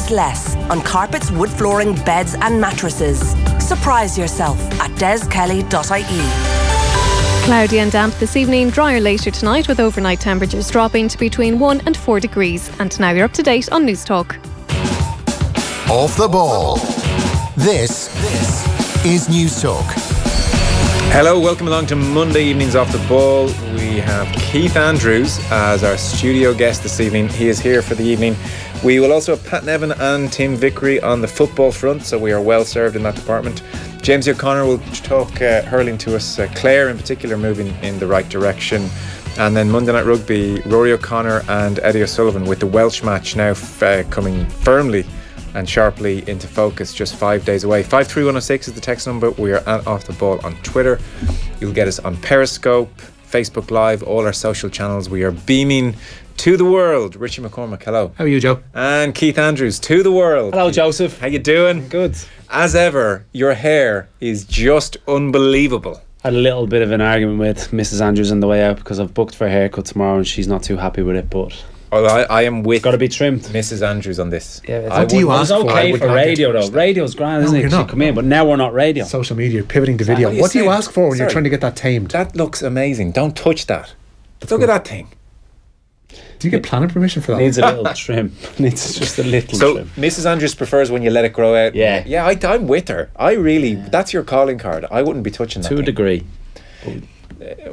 costs less on carpets, wood flooring, beds and mattresses. Surprise yourself at deskelly.ie. Cloudy and damp this evening, drier later tonight with overnight temperatures dropping to between 1 and 4 degrees. And now you're up to date on News Talk. Off the ball. This is News Talk. Hello, welcome along to Monday evening's Off the Ball. We have Keith Andrews as our studio guest this evening. He is here for the evening. We will also have Pat Nevin and Tim Vickery on the football front, so we are well served in that department. James O'Connor will talk hurling to us, Clare in particular moving in the right direction. And then Monday Night Rugby, Rory O'Connor and Eddie O'Sullivan with the Welsh match now coming firmly and sharply into focus, just 5 days away. 53106 is the text number. We are at Off the Ball on Twitter. You'll get us on Periscope, Facebook Live, all our social channels. We are beaming to the world. Richie McCormick, hello. How are you, Joe? And Keith Andrews, to the world. Hello, Joseph. How you doing? Good. As ever, your hair is just unbelievable. Had a little bit of an argument with Mrs. Andrews on the way out because I've booked for a haircut tomorrow and she's not too happy with it, but... Well, I am with got to be trimmed. Mrs. Andrews on this. Yeah, what do you ask for? It's okay for radio though. Radio's grand, isn't it? You come in, but now we're not radio. Social media, pivoting to video. What do you ask for when you're trying to get that tamed? That looks amazing. Don't touch that. Look at that thing. Do you get planning permission for that? Needs a little trim. Needs just a little trim. So Mrs. Andrews prefers when you let it grow out. Yeah, I'm with her. I really, that's your calling card. I wouldn't be touching that. To a degree.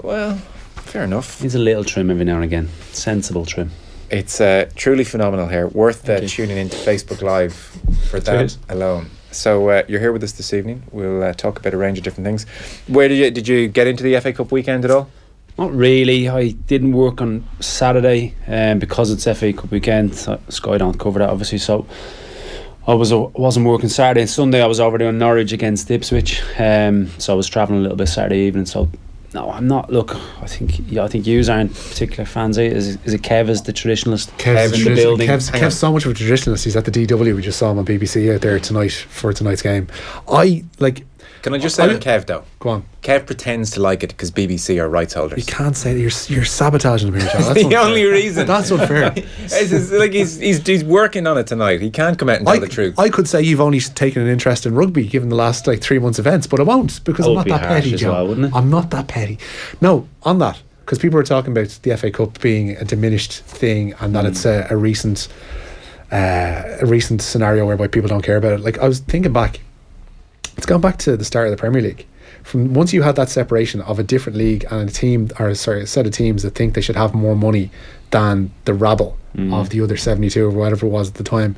Well, fair enough. Needs a little trim every now and again. Sensible trim. It's truly phenomenal hair. Worth tuning into Facebook Live for that alone. So you're here with us this evening. We'll talk about a range of different things. Where did you get into the FA Cup weekend at all? Not really. I didn't work on Saturday because it's FA Cup weekend. Sky don't cover that obviously, so I wasn't working Saturday and Sunday. I was over there in Norwich against Ipswich, so I was travelling a little bit Saturday evening. So no, I'm not. Look, I think you aren't particular fans. Is it Kev as the traditionalist? Kev's in the building. Kev's so much of a traditionalist. He's at the DW. We just saw him on BBC out there tonight for tonight's game. Can I just say on Kev though? Go on. Kev pretends to like it because BBC are rights holders. You can't say that. You're sabotaging him here, John. That's the only reason. That's unfair. It's like he's working on it tonight. He can't come out and tell the truth. I could say you've only taken an interest in rugby given the last 3 months events, but I won't because I'm not that petty, John. Well, wouldn't it? I'm not that petty. No, on that, because people were talking about the FA Cup being a diminished thing and that it's a recent scenario whereby people don't care about it. Like I was thinking back. It's gone back to the start of the Premier League. From once you had that separation of a different league and a set of teams that think they should have more money than the rabble of the other 72 or whatever it was at the time.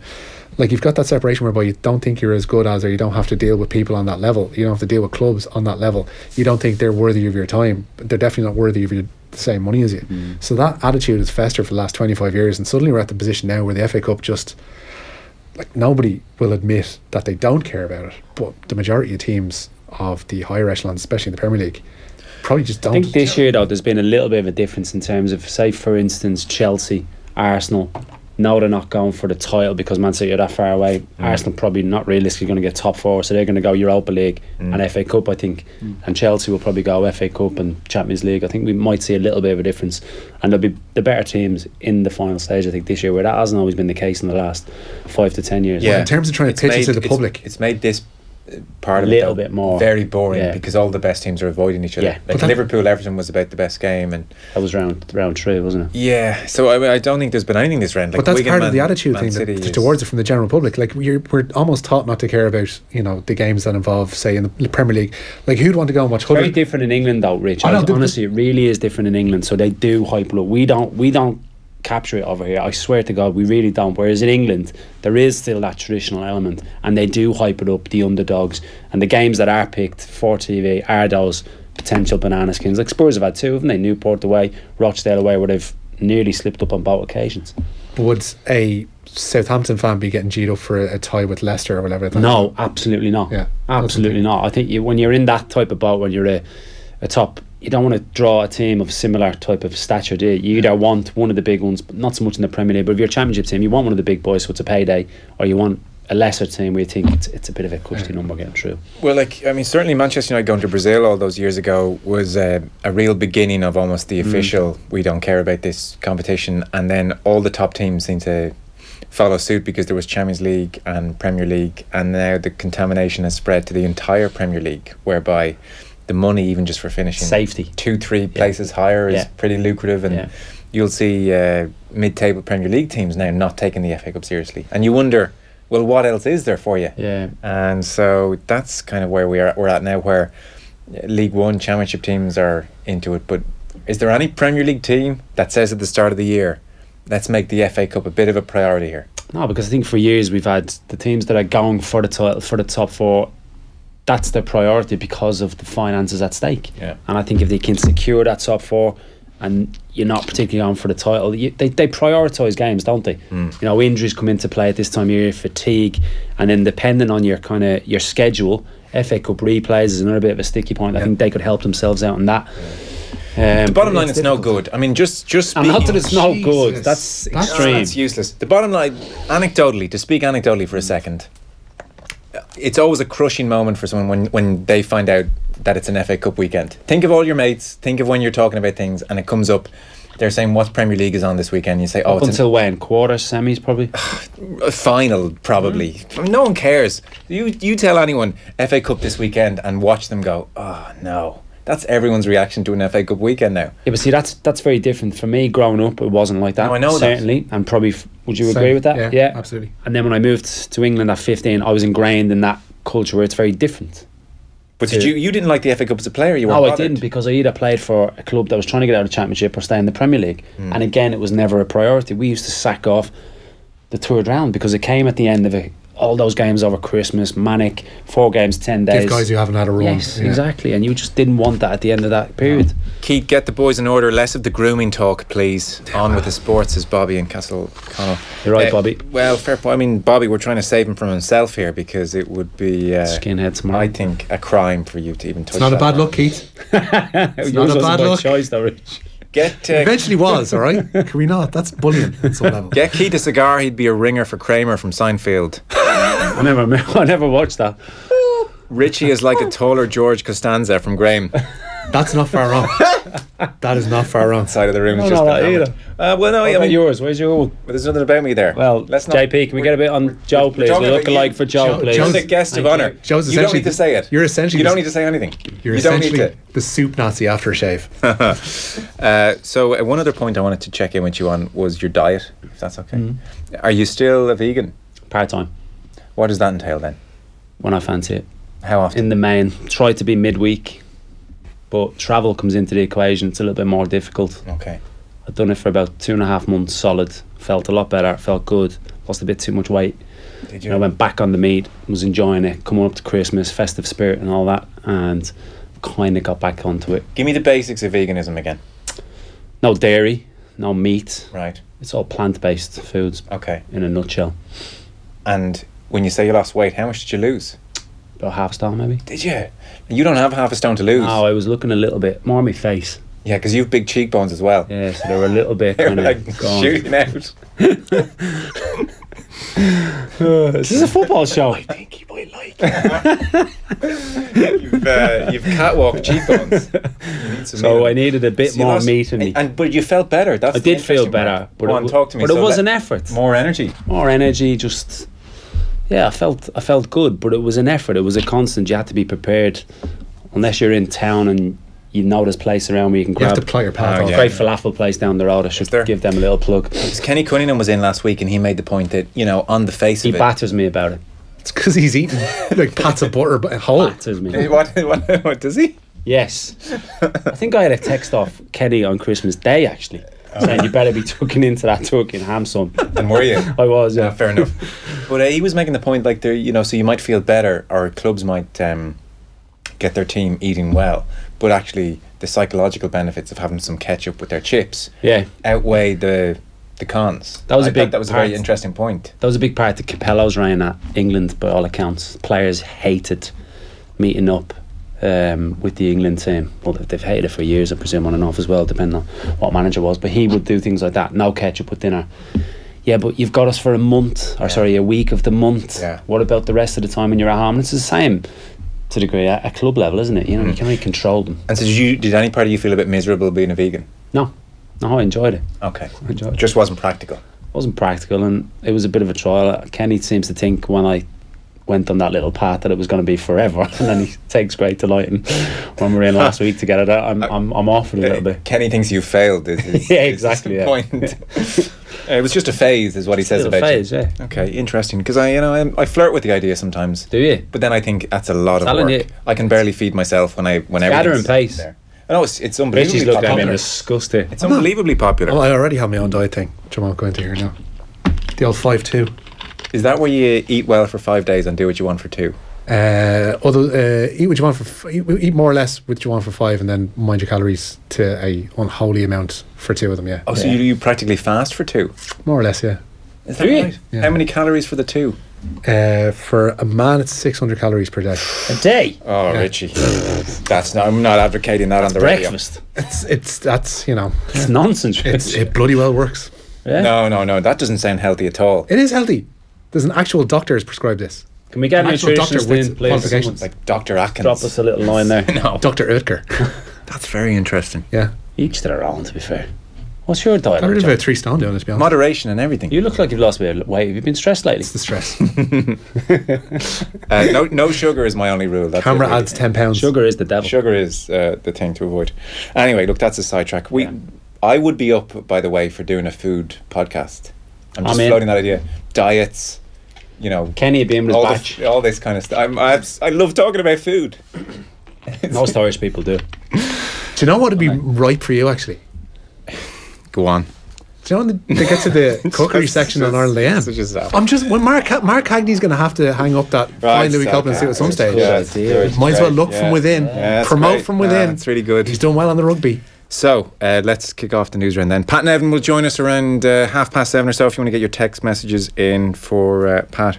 Like you've got that separation whereby you don't think you're as good as, or you don't have to deal with people on that level. You don't have to deal with clubs on that level. You don't think they're worthy of your time. But they're definitely not worthy of the same money as you. So that attitude has festered for the last 25 years, and suddenly we're at the position now where the FA Cup just... Like nobody will admit that they don't care about it, but the majority of teams of the higher echelons, especially in the Premier League, probably just don't. I think this year though there's been a little bit of a difference in terms of, say for instance, Chelsea, Arsenal. No, they're not going for the title because Man City are that far away. Arsenal probably not realistically going to get top four, so they're going to go Europa League and FA Cup, I think. And Chelsea will probably go FA Cup and Champions League. I think we might see a little bit of a difference, and there'll be the better teams in the final stage, I think, this year, where that hasn't always been the case in the last 5 to 10 years. Yeah, well, in terms of trying to pitch it to the public, it's made this part a of little it bit more very boring because all the best teams are avoiding each other. Like Liverpool Everton was about the best game, and that was round 3, wasn't it? Yeah, so I don't think there's been anything this round. Like, but that's part of the attitude thing towards it from the general public. Like we're almost taught not to care about the games that involve, say, in the Premier League. Like who'd want to go and watch? Very different in England though, Rich. Honestly, it really is different in England. So they do hype it up. We don't capture it over here. I swear to God, we really don't. Whereas in England, there is still that traditional element, and they do hype it up, the underdogs, and the games that are picked for TV are those potential banana skins. Like Spurs have had 2, haven't they? Newport away, Rochdale away, where they've nearly slipped up on both occasions. Would a Southampton fan be getting G'd up for a tie with Leicester or whatever? No, absolutely not. Yeah, absolutely not. I think when you're in that type of boat, when you're a top, you don't want to draw a team of similar type of stature, do you? You either want one of the big ones, but not so much in the Premier League, but if you're a championship team, you want one of the big boys, so it's a payday, or you want a lesser team where you think it's a bit of a cushy number getting through. Well, certainly Manchester United going to Brazil all those years ago was a real beginning of almost the official we don't care about this competition, and then all the top teams seem to follow suit because there was Champions League and Premier League, and now the contamination has spread to the entire Premier League, whereby the money, even just for finishing Safety. 2-3 places higher, is pretty lucrative, and you'll see mid-table Premier League teams now not taking the FA Cup seriously, and you wonder, well, what else is there for you? And so that's kind of where we're at now, where League One Championship teams are into it. But is there any Premier League team that says at the start of the year, let's make the FA Cup a bit of a priority here? No, because I think for years we've had the teams that are going for the title, for the top four. That's their priority because of the finances at stake. And I think if they can secure that top four, and you're not particularly going for the title, they prioritise games, don't they? You know, injuries come into play at this time of year, fatigue, and then depending on your kind of your schedule, FA Cup replays is another bit of a sticky point. I think they could help themselves out on that. The bottom line, it's no good. I mean, just and not that it's no good. That's extreme. That's useless. The bottom line, to speak anecdotally for a second, it's always a crushing moment for someone when they find out that it's an FA Cup weekend. Think of all your mates, think of when you're talking about things and it comes up, they're saying what Premier League is on this weekend, you say, up until when? Quarters, semis probably? Final probably. I mean, no one cares. You tell anyone FA Cup this weekend and watch them go, oh no. That's everyone's reaction to an FA Cup weekend now. Yeah, but see, that's very different. For me, growing up, it wasn't like that. No, I know certainly, that. And probably, would you agree with that? Yeah, absolutely. And then when I moved to England at 15, I was ingrained in that culture where it's very different. But you didn't like the FA Cup as a player? You weren't bothered? I didn't, because I either played for a club that was trying to get out of the Championship or stay in the Premier League. And again, it was never a priority. We used to sack off the third round because it came at the end of it. All those games over Christmas, manic, 4 games, 10 days. Give guys who haven't had a run. Yes, exactly. And you just didn't want that at the end of that period. Keith, get the boys in order. Less of the grooming talk, please. On with the sports, says Bobby in Castleconnell. You're right, Bobby. Well, fair point. I mean, Bobby, we're trying to save him from himself here, because it would be, skinhead tomorrow. I think, a crime for you to even touch It's not that a bad one. look, Keith. It's not a bad look. Choice, though, Rich. Eventually was, all right? Can we not? That's bullying at some level. Get Keith a cigar, he'd be a ringer for Kramer from Seinfeld. I never watched that. Richie is like a taller George Costanza from Graham. That's not far wrong. That is not far wrong. Side of the room is No, just not been either. hammered. Well, no, What I about mean, yours? Where's your one? but there's nothing about me there. Well, let's not. JP, can we get a bit on Joe, please? talking We look about you. alike for Joe, please. You're the guest of honour. Joe's You don't essentially need to say it. You're essentially You don't need to say anything. You're You don't need essentially to. the soup Nazi after a shave. So one other point I wanted to check in with you on was your diet, if that's okay. Are you still a vegan? Part-time, What does that entail then? when I fancy it. How often? In the main, try to be midweek, but travel comes into the equation. It's a little bit more difficult. Okay. I've done it for about 2.5 months solid. Felt a lot better, felt good, lost a bit too much weight. Did And I went back on the meat, was enjoying it, coming up to Christmas, festive spirit and all that, and kind of got back onto it. Give me the basics of veganism again. No dairy, no meat. Right. It's all plant-based foods Okay. in a nutshell. And when you say you lost weight, how much did you lose? About half a stone maybe. Did you? You don't have half a stone to lose. No, I was looking a little bit more on my face. Yeah, because you have big cheekbones as well. Yeah, so they were a little bit They're kind of like gone. shooting out. This is a football show. I think he might like it. You've catwalk cheekbones. You need some So meat. I needed a bit So you more lost- meat in me. But you felt better. That's I the did feel interesting better, part. but Go on, talk to me. But it So was an effort. More energy. More energy, just I felt good, but it was an effort. It was a constant. You had to be prepared, unless you're in town and you know there's place around where you can You grab. have to plot your path off. yeah. Great falafel place down the road. I should there? give them a little plug. Because Kenny Cunningham was in last week and he made the point that, on the face He of it. batters me about it. It's because he's eating like pats of butter whole. Batters me. What does he? Yes. I think I had a text off Kenny on Christmas Day actually, saying you better be tucking into that turkey and ham, son. And were you? I was, yeah. Fair enough. But he was making the point like there, so you might feel better, or clubs might get their team eating well, but actually the psychological benefits of having some ketchup with their chips outweigh the cons. That was a I big thought that was a part. very interesting point. That was a big part. The Capello's ran at England by all accounts. Players hated meeting up with the England team. Well, they've hated it for years, I presume, on and off as well, depending on what manager was. But he would do things like that. No ketchup with dinner. Yeah, but you've got us for a month, or sorry, a week of the month. Yeah. What about the rest of the time when you're at home? And it's the same to a degree at club level, isn't it? You know, you can't really control them. And so did any part of you feel a bit miserable being a vegan? No, I enjoyed it. Okay. I enjoyed it. Just wasn't practical. wasn't practical, and it was a bit of a trial. Kenny seems to think when I went on that little path that it was going to be forever, and then he takes great delight in when we were in last week to get it out. I'm off it a little bit. Kenny thinks you failed. Yeah, exactly. Is the point. It was just a phase, is what he says about phase, you. Yeah. Okay, interesting. Because I flirt with the idea sometimes. Do you? But then I think that's a lot of Telling work. You. I can barely feed myself when gathering pace. There. I know it's unbelievably Richie's looking at me popular. disgusted. It's unbelievably popular. Well, I already have my own diet thing, which I won't go into here now. The old 5-2. Is that where you eat well for 5 days and do what you want for 2? Although eat what you want eat more or less what you want for 5, and then mind your calories to a unholy amount for 2 of them. Yeah. Oh, so you practically fast for 2? More or less, yeah. Is that right? Yeah. How many calories for the 2? For a man, it's 600 calories per day. A day? Oh, yeah. Richie, I'm not advocating that on the breakfast. Radio. That's it's nonsense. It bloody well works. Yeah. No, that doesn't sound healthy at all. It is healthy. There's an actual doctor who's prescribed this. Can we get an actual doctor nutritionist with in, please? qualifications, like Dr. Atkins? Drop us a little line there. No, Dr. Oetker. That's very interesting. Yeah. Each to their own, to be fair. What's your diet? I got about 3 stone down, let's be honest. Moderation and everything. You look like you've lost a bit of weight. Have you been stressed lately? It's the stress. No sugar is my only rule. That's Camera really. adds 10 pounds. Sugar is the devil. Sugar is the thing to avoid. Anyway, look, that's a sidetrack. I would be up, by the way, for doing a food podcast. I'm just floating that idea. Diets, Kenny would be in with his batch. All this kind of stuff. I love talking about food. Most Irish people do. Do you know what would be right for you, actually? Go on. Do you know when they get to the cookery section on Ireland AM? I'm just when Mark Hagney's going to have to hang up that fine Louis Copeland suit at some stage. Might as well look from within, promote from within. It's really good. He's done well on the rugby. So let's kick off the news round then. Pat and Evan will join us around 7:30 or so. If you want to get your text messages in for Pat,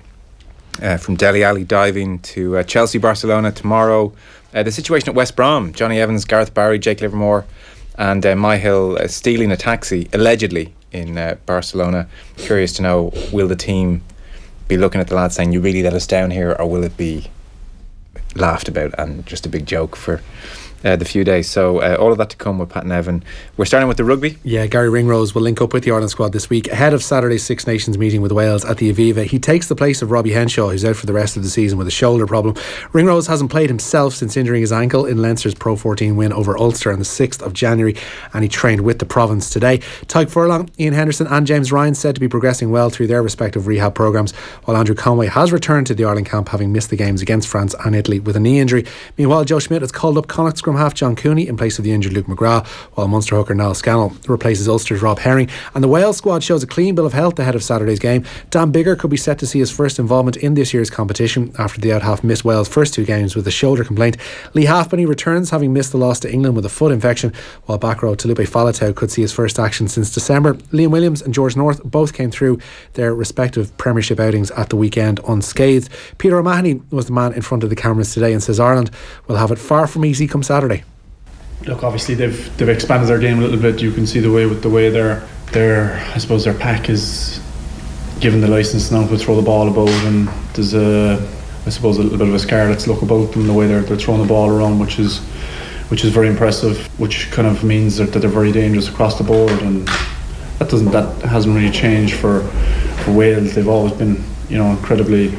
from Dele Alli diving to Chelsea, Barcelona tomorrow. The situation at West Brom: Johnny Evans, Gareth Barry, Jake Livermore, and Myhill stealing a taxi allegedly in Barcelona. Curious to know, will the team be looking at the lads saying, "You really let us down here," or will it be laughed about and just a big joke for the few days? So all of that to come with Pat and Evan. We're starting with the rugby. Yeah, Garry Ringrose will link up with the Ireland squad this week ahead of Saturday's Six Nations meeting with Wales at the Aviva. He takes the place of Robbie Henshaw, who's out for the rest of the season with a shoulder problem. Ringrose hasn't played himself since injuring his ankle in Leinster's Pro 14 win over Ulster on the 6th of January, and he trained with the province today. Tyke Furlong, Ian Henderson and James Ryan said to be progressing well through their respective rehab programmes, while Andrew Conway has returned to the Ireland camp, having missed the games against France and Italy with a knee injury. Meanwhile, Joe Schmidt has called up Connacht scrum half John Cooney in place of the injured Luke McGrath, while Munster hooker Niall Scannell replaces Ulster's Rob Herring. And the Wales squad shows a clean bill of health ahead of Saturday's game. Dan Biggar could be set to see his first involvement in this year's competition after the out-half missed Wales' first 2 games with a shoulder complaint. Lee Halfpenny returns, having missed the loss to England with a foot infection, while back row Talupe Faletau could see his first action since December. Liam Williams and George North both came through their respective Premiership outings at the weekend unscathed. Peter O'Mahony was the man in front of the cameras today and says Ireland will have it far from easy come Saturday. Look, obviously they've expanded their game a little bit. You can see the way their I suppose their pack is given the licence now to throw the ball about, and there's I suppose a little bit of a scarlet's look about them, the way they're throwing the ball around, which is very impressive, which kind of means that they're very dangerous across the board, and that hasn't really changed for Wales. They've always been incredibly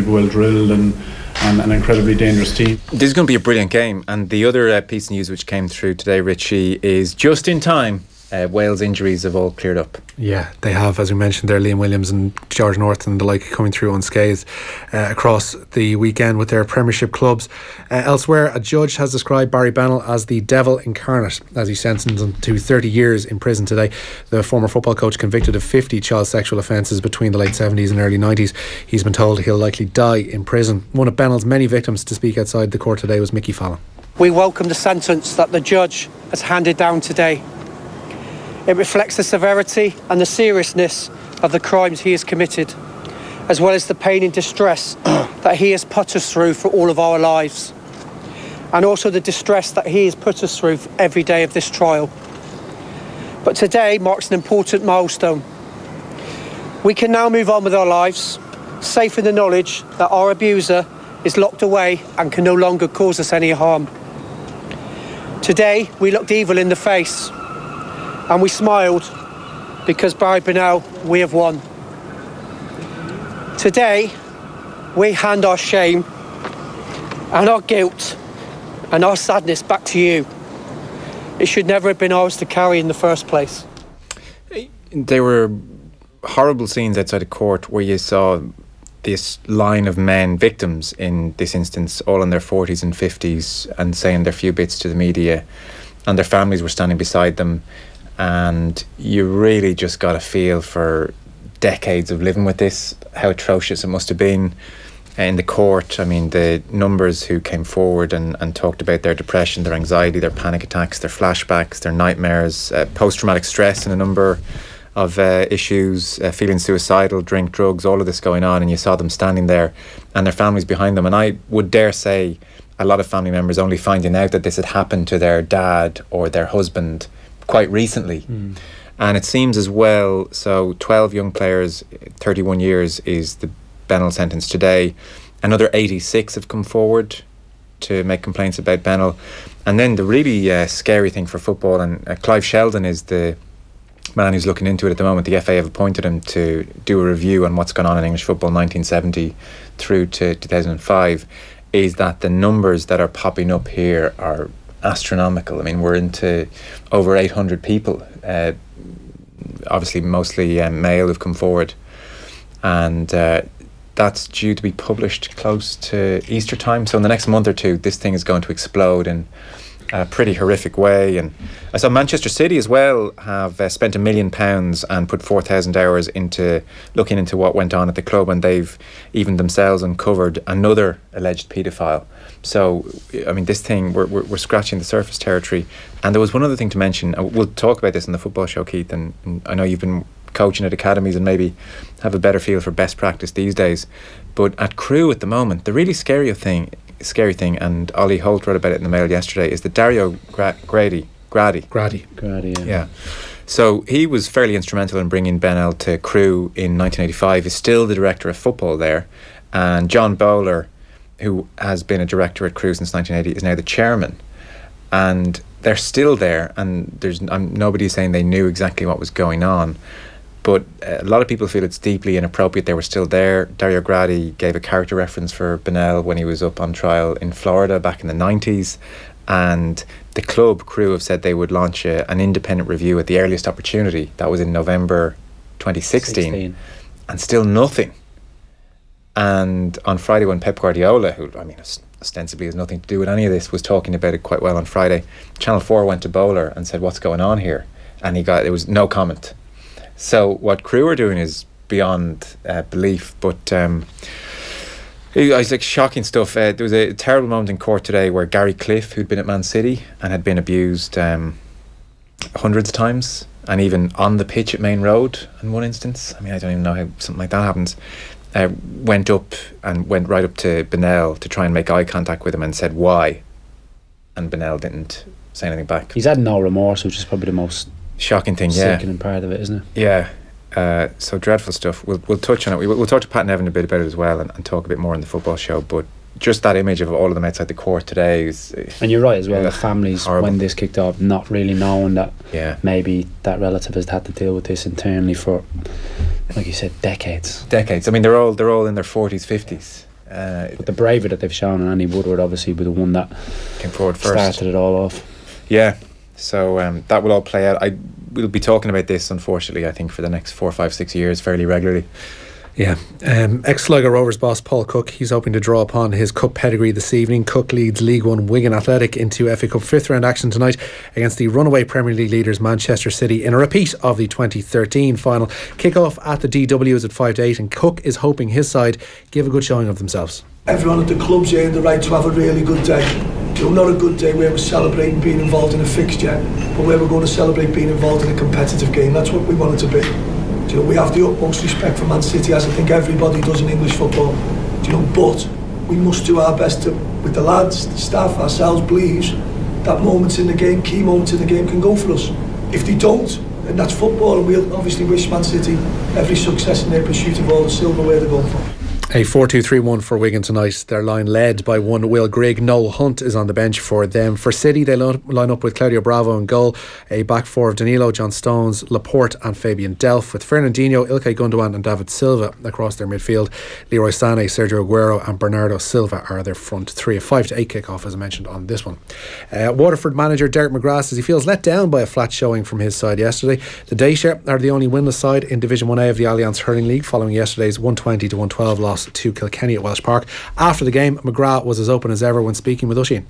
well drilled and an incredibly dangerous team. This is going to be a brilliant game, and the other piece of news which came through today, Richie, is just in time Wales injuries have all cleared up. Yeah, they have, as we mentioned there, Liam Williams and George North and the like coming through unscathed across the weekend with their Premiership clubs. Elsewhere, a judge has described Barry Bennell as the devil incarnate as he sentenced him to 30 years in prison today. The former football coach, convicted of 50 child sexual offences between the late 70s and early 90s, he's been told he'll likely die in prison. One of Bennell's many victims to speak outside the court today was Mickey Fallon. We welcome the sentence that the judge has handed down today. It reflects the severity and the seriousness of the crimes he has committed, as well as the pain and distress that he has put us through for all of our lives, and also the distress that he has put us through every day of this trial. But today marks an important milestone. We can now move on with our lives, safe in the knowledge that our abuser is locked away and can no longer cause us any harm. Today we looked evil in the face, and we smiled because Barry Bennell, we have won. Today, we hand our shame and our guilt and our sadness back to you. It should never have been ours to carry in the first place. There were horrible scenes outside of court where you saw this line of men, victims in this instance, all in their 40s and 50s, and saying their few bits to the media, and their families were standing beside them, and you really just got a feel for decades of living with this, how atrocious it must have been in the court. I mean, the numbers who came forward and talked about their depression, their anxiety, their panic attacks, their flashbacks, their nightmares, post-traumatic stress and a number of issues, feeling suicidal, drink, drugs, all of this going on, and you saw them standing there and their families behind them. And I would dare say a lot of family members only finding out that this had happened to their dad or their husband quite recently. And it seems as well, so 12 young players, 31 years is the Bennell sentence today. Another 86 have come forward to make complaints about Bennell. And then the really scary thing for football, and Clive Sheldon is the man who's looking into it at the moment. The FA have appointed him to do a review on what's gone on in English football 1970 through to 2005, is that the numbers that are popping up here are astronomical. I mean, we're into over 800 people, obviously mostly male, who've come forward, and that's due to be published close to Easter time. So in the next month or two, this thing is going to explode in a pretty horrific way. And I saw Manchester City as well have spent £1 million and put 4,000 hours into looking into what went on at the club, and they've even themselves uncovered another alleged paedophile. So I mean, this thing, we're scratching the surface territory. And there was one other thing to mention. We'll talk about this in the football show, Keith, and I know you've been coaching at academies and maybe have a better feel for best practice these days, but at Crewe at the moment, the really scary thing, and Ollie Holt wrote about it in the Mail yesterday, is that Dario Grady. Yeah. So he was fairly instrumental in bringing Bennell to Crewe in 1985. He's still the director of football there, and John Bowler, who has been a director at Crewe since 1980, is now the chairman. And they're still there, and there's nobody's saying they knew exactly what was going on, but a lot of people feel it's deeply inappropriate they were still there. Dario Grady gave a character reference for Bennell when he was up on trial in Florida back in the 90s, and the club Crewe have said they would launch an independent review at the earliest opportunity. That was in November 2016, and still nothing. And on Friday, when Pep Guardiola, who I mean ostensibly has nothing to do with any of this, was talking about it quite well on Friday, Channel 4 went to Bowler and said, "What's going on here?" And there was no comment. So what Crewe are doing is beyond belief, but it's like shocking stuff. There was a terrible moment in court today where Gary Cliff, who'd been at Man City and had been abused hundreds of times, and even on the pitch at Main Road in one instance, I mean, I don't even know how something like that happens, went right up to Bennell to try and make eye contact with him and said, "Why?" And Bennell didn't say anything back. He's had no remorse, which is probably the most shocking thing, sickening part of it, isn't it? Yeah. So dreadful stuff. We'll touch on it. We'll talk to Pat Nevin a bit about it as well, and talk a bit more on the football show. But just that image of all of them outside the court today is... And you're right as well, the families, horrible. When this kicked off, not really knowing that maybe that relative has had to deal with this internally for, like you said, decades. I mean, they're all in their 40s, 50s. But the bravery that they've shown, and Annie Woodward obviously was the one that came forward first, started it all off. Yeah. So that will all play out. We'll be talking about this, unfortunately, I think, for the next 4, 5, 6 years fairly regularly. Yeah. Ex-Sligo Rovers boss Paul Cook, he's hoping to draw upon his cup pedigree this evening. Cook leads League One Wigan Athletic into FA Cup 5th round action tonight against the runaway Premier League leaders Manchester City in a repeat of the 2013 final. Kick-off at the DW is at 5 to 8, and Cook is hoping his side give a good showing of themselves. Everyone at the club's earned the right to have a really good day. Not a good day where we're celebrating being involved in a fixture, but where we're going to celebrate being involved in a competitive game. That's what we want it to be. We have the utmost respect for Man City, as I think everybody does in English football. But we must do our best to, with the lads, the staff, ourselves, believes that moments in the game, key moments in the game, can go for us. If they don't, then that's football, and we'll obviously wish Man City every success in their pursuit of all the silverware they're going for. A 4-2-3-1 for Wigan tonight. Their line led by one Will Grigg. Noel Hunt is on the bench for them. For City, they line up with Claudio Bravo in goal. A back four of Danilo, John Stones, Laporte and Fabian Delph, with Fernandinho, Ilkay Gundogan and David Silva across their midfield. Leroy Sané, Sergio Aguero and Bernardo Silva are their front three. A 5-8 kick-off, as I mentioned on this one. Waterford manager Derek McGrath says he feels let down by a flat showing from his side yesterday. The Daysher are the only winless side in Division 1A of the Allianz Hurling League, following yesterday's 120-112 loss to Kilkenny at Welsh Park. After the game, McGrath was as open as ever when speaking with Oisin.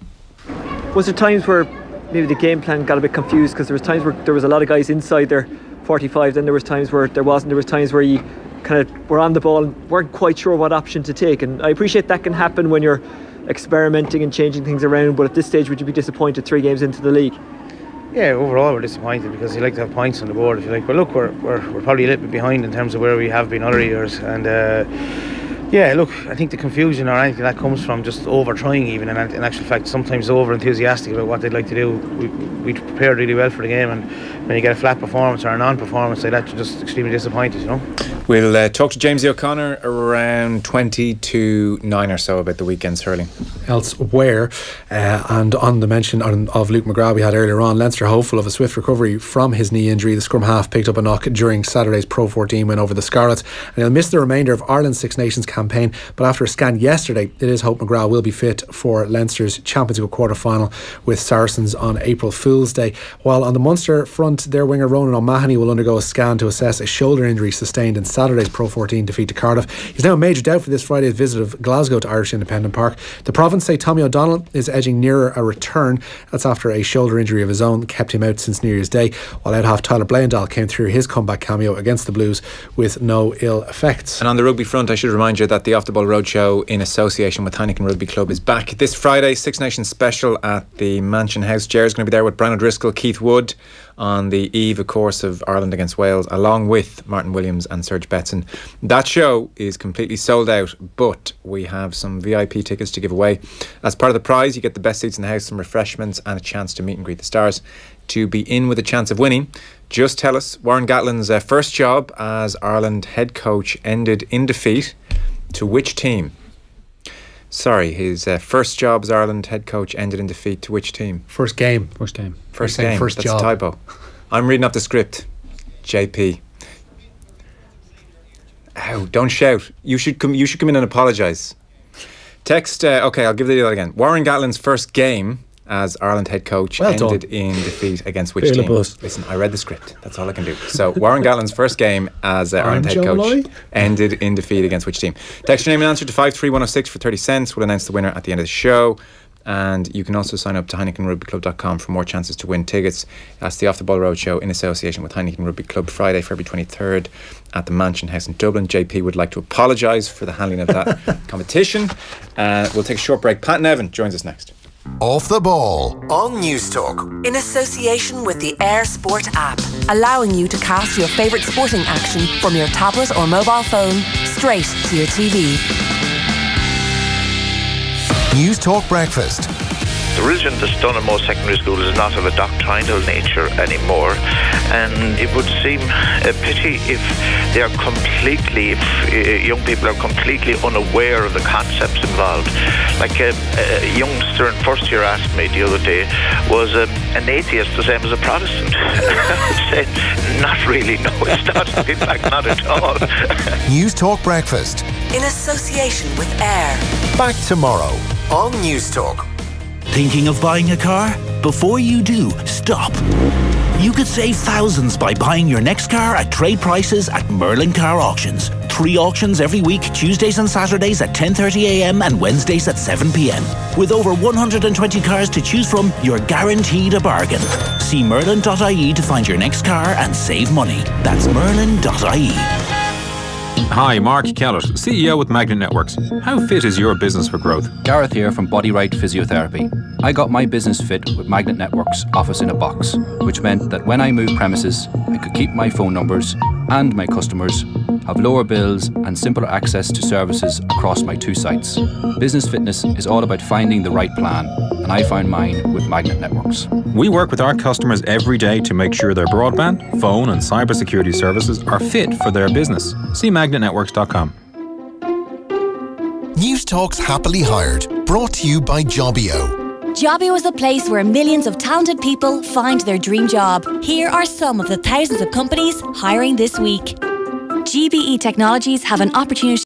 Was there times where maybe the game plan got a bit confused, because there was times where there was a lot of guys inside their 45, then there was times where there wasn't, there was times where you kind of were on the ball and weren't quite sure what option to take, and I appreciate that can happen when you're experimenting and changing things around, but at this stage would you be disappointed 3 games into the league? Yeah, overall we're disappointed, because you like to have points on the board if you like, but look, we're probably a little bit behind in terms of where we have been other years, and yeah, look, I think the confusion or anything that comes from just over trying, even, and in actual fact sometimes over enthusiastic about what they'd like to do. We prepared really well for the game, and when you get a flat performance or a non-performance like that, you're just extremely disappointed, you know. We'll talk to Jamesy O'Connor around 20 to 9 or so about the weekend's hurling. Elsewhere, and on the mention of Luke McGrath we had earlier on, Leinster hopeful of a swift recovery from his knee injury. The scrum half picked up a knock during Saturday's Pro 14 win over the Scarlets, and he'll miss the remainder of Ireland's Six Nations campaign, but after a scan yesterday, it is hope McGrath will be fit for Leinster's Champions Cup quarter-final with Saracens on April Fool's Day. While on the Munster front, their winger Ronan O'Mahony will undergo a scan to assess a shoulder injury sustained in Saturday's Pro 14 defeat to Cardiff. He's now a major doubt for this Friday's visit of Glasgow to Irish Independent Park. The province say Tommy O'Donnell is edging nearer a return. That's after a shoulder injury of his own kept him out since New Year's Day, while out half Tyler Blayendal came through his comeback cameo against the Blues with no ill effects. And on the rugby front, I should remind you that the Off the Ball Roadshow in association with Heineken Rugby Club is back this Friday. Six Nations special at the Mansion House. Jer's going to be there with Brian O'Driscoll, Keith Wood, on the eve, of course, of Ireland against Wales, along with Martin Williams and Serge Betson. That show is completely sold out, but we have some VIP tickets to give away. As part of the prize, you get the best seats in the house, some refreshments and a chance to meet and greet the stars. To be in with a chance of winning, just tell us Warren Gatlin's first job as Ireland head coach ended in defeat to which team? Sorry, his first job as Ireland head coach ended in defeat to which team? First game. First game. First That's job. a typo. I'm reading off the script. JP. Ow, don't shout. You should come in and apologise. Text, okay, I'll give the deal again. Warren Gatlin's first game as Ireland head coach ended in defeat against which team? Listen, I read the script. That's all I can do. So Warren Gatlin's first game as Ireland head coach ended in defeat against which team? Text your name and answer to 53106 for 30 cents. We'll announce the winner at the end of the show. And you can also sign up to HeinekenRugbyClub.com for more chances to win tickets. That's the Off the Ball Road Show in association with Heineken Rugby Club, Friday, February 23rd at the Mansion House in Dublin. JP would like to apologise for the handling of that competition. We'll take a short break. Pat Nevin joins us next. Off the Ball on News Talk. In association with the Air Sport app, allowing you to cast your favourite sporting action from your tablet or mobile phone straight to your TV. News Talk Breakfast. The religion that's done in most secondary schools is not of a doctrinal nature anymore, and it would seem a pity if they are completely, if young people are completely unaware of the concepts involved. Like a youngster in first year asked me the other day, was an atheist the same as a Protestant? I said, not really, no, it's not. In fact, not at all. News Talk Breakfast. In association with Air. Back tomorrow on News Talk. Thinking of buying a car? Before you do, stop. You could save thousands by buying your next car at trade prices at Merlin Car Auctions. 3 auctions every week, Tuesdays and Saturdays at 10:30 a.m. and Wednesdays at 7 p.m. With over 120 cars to choose from, you're guaranteed a bargain. See merlin.ie to find your next car and save money. That's merlin.ie. Hi, Mark Kellett, CEO with Magnet Networks. How fit is your business for growth? Gareth here from Body Right Physiotherapy. I got my business fit with Magnet Networks office in a box, which meant that when I moved premises, I could keep my phone numbers and my customers, have lower bills and simpler access to services across my 2 sites. Business fitness is all about finding the right plan, and I found mine with Magnet Networks. We work with our customers every day to make sure their broadband, phone and cybersecurity services are fit for their business. See magnetnetworks.com. News Talk's Happily Hired, brought to you by Jobbio. Jobbio is the place where millions of talented people find their dream job. Here are some of the thousands of companies hiring this week. GBE Technologies have an opportunity